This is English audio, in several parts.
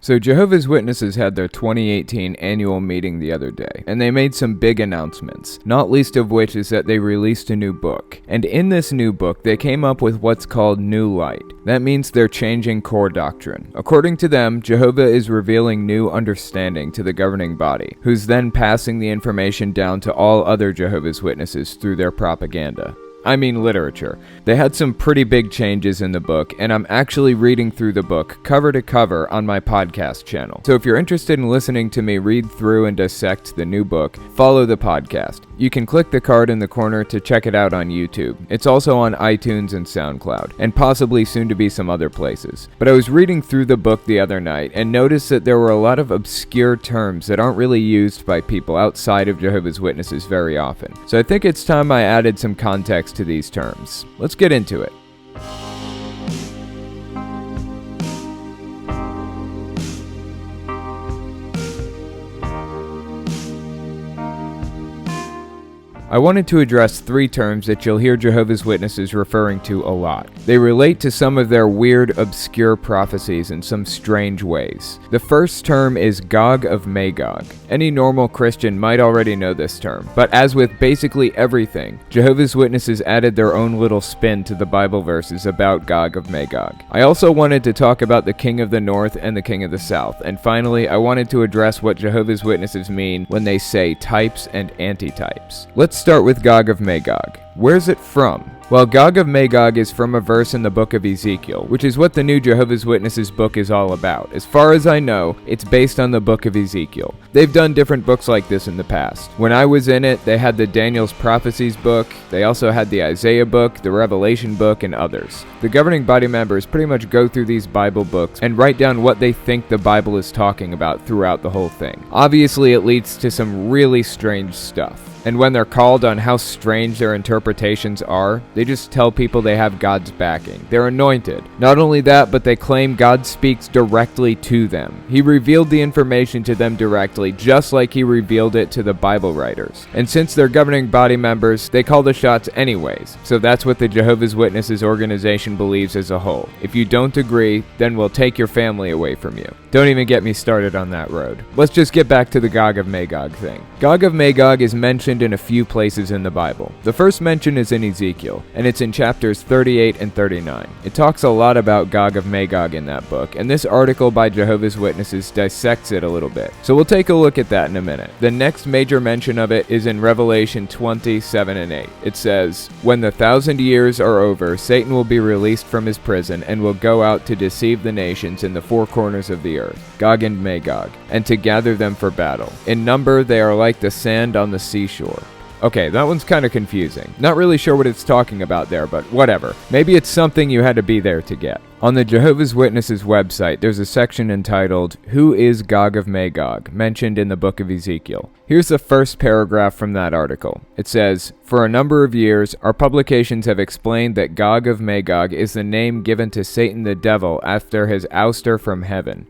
So Jehovah's Witnesses had their 2018 annual meeting the other day, and they made some big announcements, not least of which is that they released a new book. And in this new book, they came up with what's called New Light. That means they're changing core doctrine. According to them, Jehovah is revealing new understanding to the governing body, who's then passing the information down to all other Jehovah's Witnesses through their propaganda. I mean literature. They had some pretty big changes in the book, and I'm actually reading through the book cover to cover on my podcast channel. So if you're interested in listening to me read through and dissect the new book, follow the podcast. You can click the card in the corner to check it out on YouTube. It's also on iTunes and SoundCloud, and possibly soon to be some other places. But I was reading through the book the other night and noticed that there were a lot of obscure terms that aren't really used by people outside of Jehovah's Witnesses very often. So I think it's time I added some context to these terms. Let's get into it. I wanted to address three terms that you'll hear Jehovah's Witnesses referring to a lot. They relate to some of their weird, obscure prophecies in some strange ways. The first term is Gog of Magog. Any normal Christian might already know this term, but as with basically everything, Jehovah's Witnesses added their own little spin to the Bible verses about Gog of Magog. I also wanted to talk about the King of the North and the King of the South, and finally, I wanted to address what Jehovah's Witnesses mean when they say types and antitypes. Let's start with Gog of Magog. Where's it from? Well, Gog of Magog is from a verse in the book of Ezekiel, which is what the new Jehovah's Witnesses book is all about. As far as I know, it's based on the book of Ezekiel. They've done different books like this in the past. When I was in it, they had the Daniel's Prophecies book, they also had the Isaiah book, the Revelation book, and others. The governing body members pretty much go through these Bible books and write down what they think the Bible is talking about throughout the whole thing. Obviously, it leads to some really strange stuff. And when they're called on how strange their interpretations are, they just tell people they have God's backing. They're anointed. Not only that, but they claim God speaks directly to them. He revealed the information to them directly, just like he revealed it to the Bible writers. And since they're governing body members, they call the shots anyways. So that's what the Jehovah's Witnesses organization believes as a whole. If you don't agree, then we'll take your family away from you. Don't even get me started on that road. Let's just get back to the Gog of Magog thing. Gog of Magog is mentioned in a few places in the Bible. The first mention is in Ezekiel, and it's in chapters 38 and 39. It talks a lot about Gog of Magog in that book, and this article by Jehovah's Witnesses dissects it a little bit. So we'll take a look at that in a minute. The next major mention of it is in Revelation 27 and 8. It says, "When the 1,000 years are over, Satan will be released from his prison and will go out to deceive the nations in the four corners of the earth, Gog and Magog, and to gather them for battle. In number, they are like the sand on the seashore." Okay, that one's kind of confusing. Not really sure what it's talking about there, but whatever. Maybe it's something you had to be there to get. On the Jehovah's Witnesses website, there's a section entitled, "Who is Gog of Magog?" mentioned in the book of Ezekiel. Here's the first paragraph from that article. It says, "For a number of years, our publications have explained that Gog of Magog is the name given to Satan the devil after his ouster from heaven."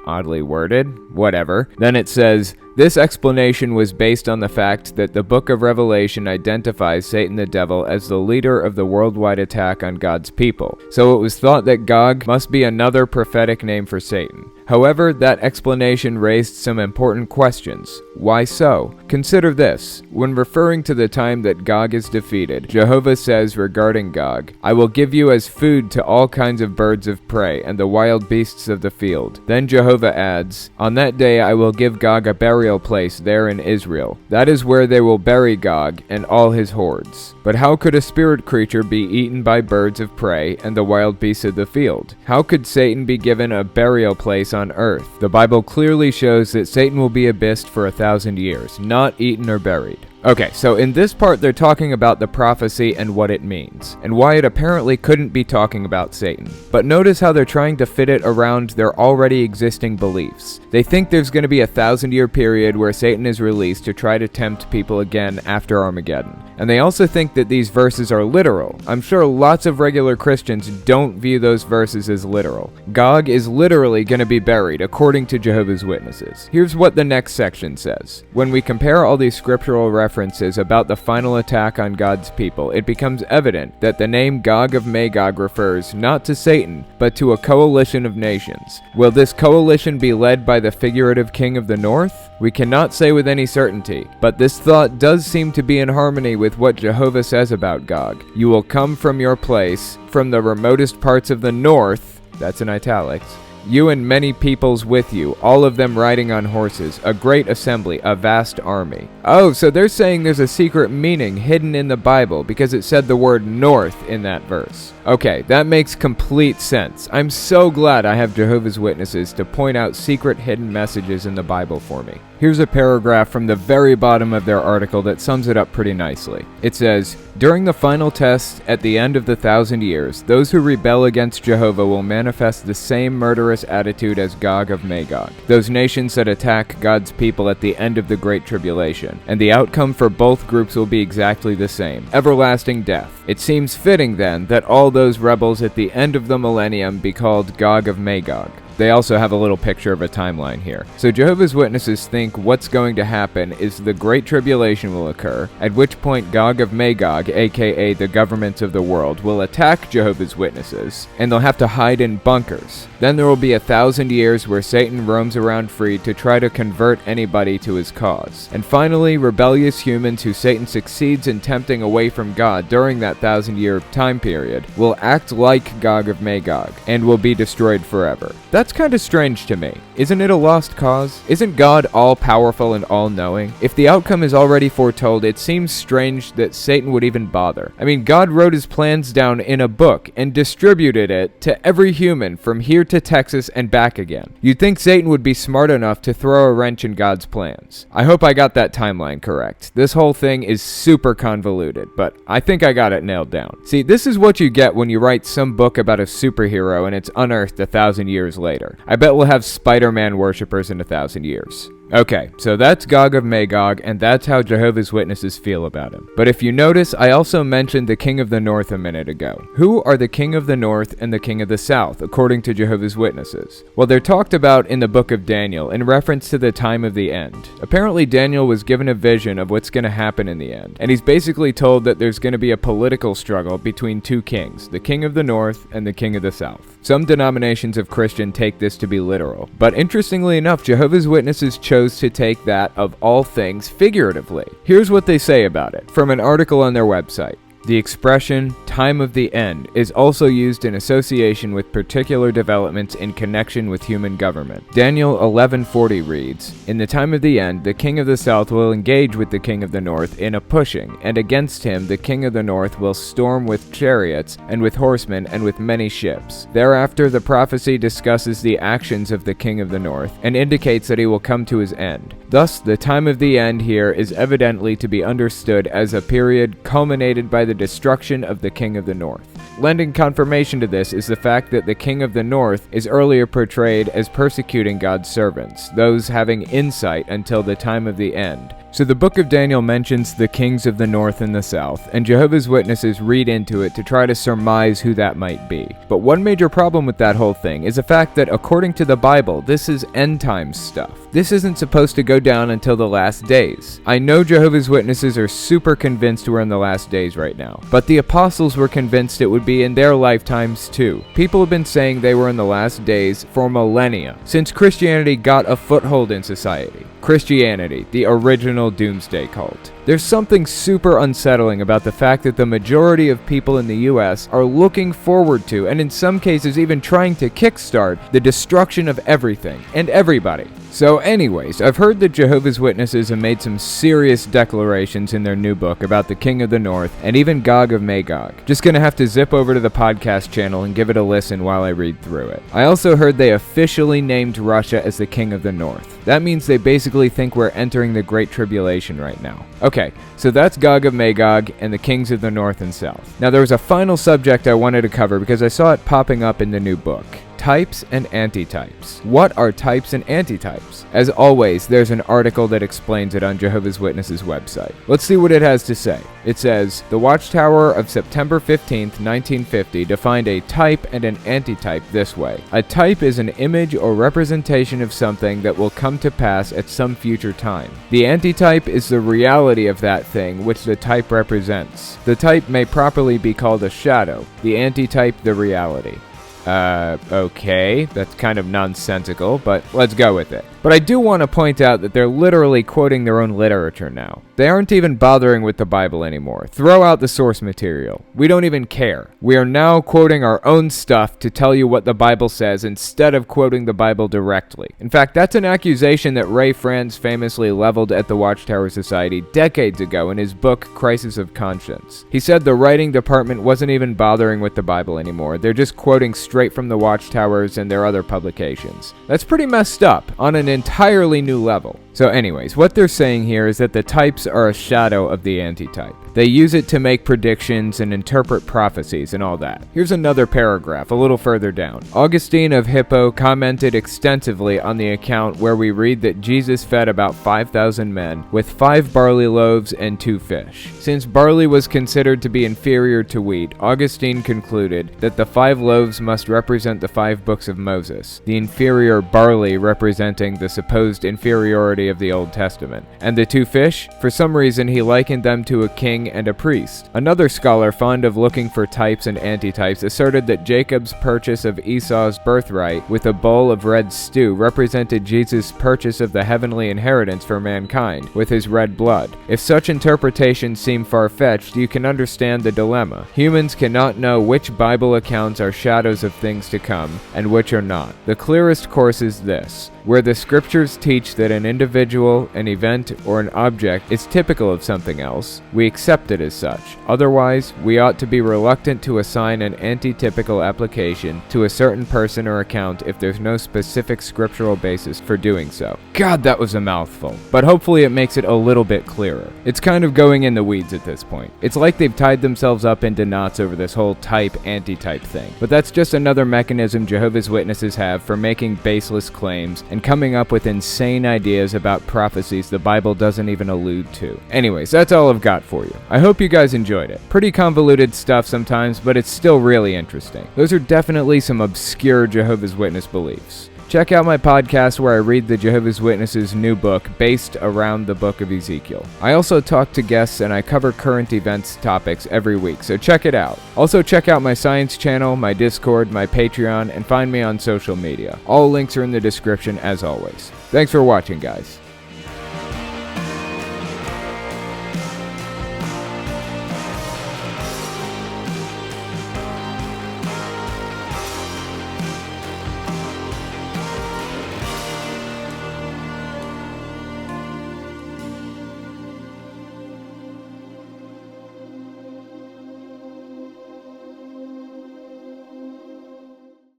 Oddly worded. Whatever. Then it says, "This explanation was based on the fact that the book of Revelation identifies Satan the devil as the leader of the worldwide attack on God's people. So it was thought that Gog must be another prophetic name for Satan. However, that explanation raised some important questions. Why so? Consider this. When referring to the time that Gog is defeated, Jehovah says regarding Gog, 'I will give you as food to all kinds of birds of prey and the wild beasts of the field.' Then Jehovah adds, 'On that day I will give Gog a burial place there in Israel. That is where they will bury Gog and all his hordes.' But how could a spirit creature be eaten by birds of prey and the wild beasts of the field? How could Satan be given a burial place on earth? The Bible clearly shows that Satan will be abyssed for 1,000 years, not eaten or buried." Okay, so in this part they're talking about the prophecy and what it means, and why it apparently couldn't be talking about Satan. But notice how they're trying to fit it around their already existing beliefs. They think there's going to be a 1,000-year period where Satan is released to try to tempt people again after Armageddon. And they also think that these verses are literal. I'm sure lots of regular Christians don't view those verses as literal. Gog is literally going to be buried, according to Jehovah's Witnesses. Here's what the next section says. When we compare all these scriptural references references about the final attack on God's people, it becomes evident that the name Gog of Magog refers not to Satan, but to a coalition of nations. Will this coalition be led by the figurative king of the north? We cannot say with any certainty, but this thought does seem to be in harmony with what Jehovah says about Gog. You will come from your place, from the remotest parts of the north, that's in italics, you and many peoples with you, all of them riding on horses, a great assembly, a vast army. Oh, so they're saying there's a secret meaning hidden in the Bible because it said the word north in that verse. Okay, that makes complete sense. I'm so glad I have Jehovah's Witnesses to point out secret hidden messages in the Bible for me. Here's a paragraph from the very bottom of their article that sums it up pretty nicely. It says, "During the final test at the end of the 1,000 years, those who rebel against Jehovah will manifest the same murderous attitude as Gog of Magog, those nations that attack God's people at the end of the Great Tribulation, and the outcome for both groups will be exactly the same, everlasting death. It seems fitting then that all those rebels at the end of the millennium be called Gog of Magog." They also have a little picture of a timeline here. So Jehovah's Witnesses think what's going to happen is the Great Tribulation will occur, at which point Gog of Magog, aka the governments of the world, will attack Jehovah's Witnesses, and they'll have to hide in bunkers. Then there will be 1,000 years where Satan roams around free to try to convert anybody to his cause. And finally, rebellious humans who Satan succeeds in tempting away from God during that 1,000-year time period will act like Gog of Magog, and will be destroyed forever. That's kind of strange to me. Isn't it a lost cause? Isn't God all-powerful and all-knowing? If the outcome is already foretold, it seems strange that Satan would even bother. I mean, God wrote his plans down in a book and distributed it to every human from here to Texas and back again. You'd think Satan would be smart enough to throw a wrench in God's plans. I hope I got that timeline correct. This whole thing is super convoluted, but I think I got it nailed down. See, this is what you get when you write some book about a superhero and it's unearthed 1,000 years later. I bet we'll have Spider-Man worshippers in 1,000 years. Okay, so that's Gog of Magog, and that's how Jehovah's Witnesses feel about him. But if you notice, I also mentioned the King of the North a minute ago. Who are the King of the North and the King of the South, according to Jehovah's Witnesses? Well, they're talked about in the book of Daniel in reference to the time of the end. Apparently, Daniel was given a vision of what's going to happen in the end, and he's basically told that there's going to be a political struggle between two kings, the King of the North and the King of the South. Some denominations of Christian take this to be literal, but interestingly enough, Jehovah's Witnesses chose to take that, of all things, figuratively. Here's what they say about it, from an article on their website. The expression, time of the end, is also used in association with particular developments in connection with human government. Daniel 11:40 reads, "In the time of the end, the king of the south will engage with the king of the north in a pushing, and against him the king of the north will storm with chariots, and with horsemen, and with many ships. Thereafter the prophecy discusses the actions of the king of the north, and indicates that he will come to his end. Thus, the time of the end here is evidently to be understood as a period culminated by the destruction of the king of the north. Lending confirmation to this is the fact that the king of the north is earlier portrayed as persecuting God's servants, those having insight until the time of the end. So the book of Daniel mentions the kings of the north and the south, and Jehovah's Witnesses read into it to try to surmise who that might be. But one major problem with that whole thing is the fact that according to the Bible, this is end times stuff. This isn't supposed to go down until the last days. I know Jehovah's Witnesses are super convinced we're in the last days right now, but the apostles were convinced it would be in their lifetimes too. People have been saying they were in the last days for millennia, since Christianity got a foothold in society. Christianity, the original doomsday cult. There's something super unsettling about the fact that the majority of people in the US are looking forward to, and in some cases even trying to kickstart, the destruction of everything and everybody. So anyways, I've heard that Jehovah's Witnesses have made some serious declarations in their new book about the King of the North and even Gog of Magog. Just gonna have to zip over to the podcast channel and give it a listen while I read through it. I also heard they officially named Russia as the King of the North. That means they basically think we're entering the Great Tribulation right now. Okay, so that's Gog of Magog and the kings of the North and South. Now there was a final subject I wanted to cover because I saw it popping up in the new book. types and antitypes. What are types and antitypes? As always, there's an article that explains it on Jehovah's Witnesses' website. Let's see what it has to say. It says, "The Watchtower of September 15th, 1950 defined a type and an antitype this way. A type is an image or representation of something that will come to pass at some future time. The antitype is the reality of that thing which the type represents. The type may properly be called a shadow, the antitype the reality." Okay, that's kind of nonsensical, but let's go with it. But I do want to point out that they're literally quoting their own literature now. They aren't even bothering with the Bible anymore. Throw out the source material. We don't even care. We are now quoting our own stuff to tell you what the Bible says instead of quoting the Bible directly. In fact, that's an accusation that Ray Franz famously leveled at the Watchtower Society decades ago in his book, Crisis of Conscience. He said the writing department wasn't even bothering with the Bible anymore. They're just quoting straight from the Watchtowers and their other publications. That's pretty messed up on an entirely new level. So anyways, what they're saying here is that the types are a shadow of the antitype. They use it to make predictions and interpret prophecies and all that. Here's another paragraph a little further down. Augustine of Hippo commented extensively on the account where we read that Jesus fed about 5,000 men with 5 barley loaves and 2 fish. Since barley was considered to be inferior to wheat, Augustine concluded that the 5 loaves must represent the 5 books of Moses, the inferior barley representing the supposed inferiority of the Old Testament. And the 2 fish? For some reason he likened them to a king and a priest. Another scholar fond of looking for types and antitypes asserted that Jacob's purchase of Esau's birthright with a bowl of red stew represented Jesus' purchase of the heavenly inheritance for mankind with his red blood. If such interpretations seem far-fetched, you can understand the dilemma. Humans cannot know which Bible accounts are shadows of things to come and which are not. The clearest course is this: where the scriptures teach that an individual, an event, or an object is typical of something else, we accept it as such. Otherwise, we ought to be reluctant to assign an antitypical application to a certain person or account if there's no specific scriptural basis for doing so. God, that was a mouthful, but hopefully it makes it a little bit clearer. It's kind of going in the weeds at this point. It's like they've tied themselves up into knots over this whole type-antitype thing. But that's just another mechanism Jehovah's Witnesses have for making baseless claims and coming up with insane ideas about prophecies the Bible doesn't even allude to. Anyways, that's all I've got for you. I hope you guys enjoyed it. Pretty convoluted stuff sometimes, but it's still really interesting. Those are definitely some obscure Jehovah's Witness beliefs. Check out my podcast where I read the Jehovah's Witnesses' new book based around the book of Ezekiel. I also talk to guests and I cover current events topics every week, so check it out. Also check out my science channel, my Discord, my Patreon, and find me on social media. All links are in the description as always. Thanks for watching, guys.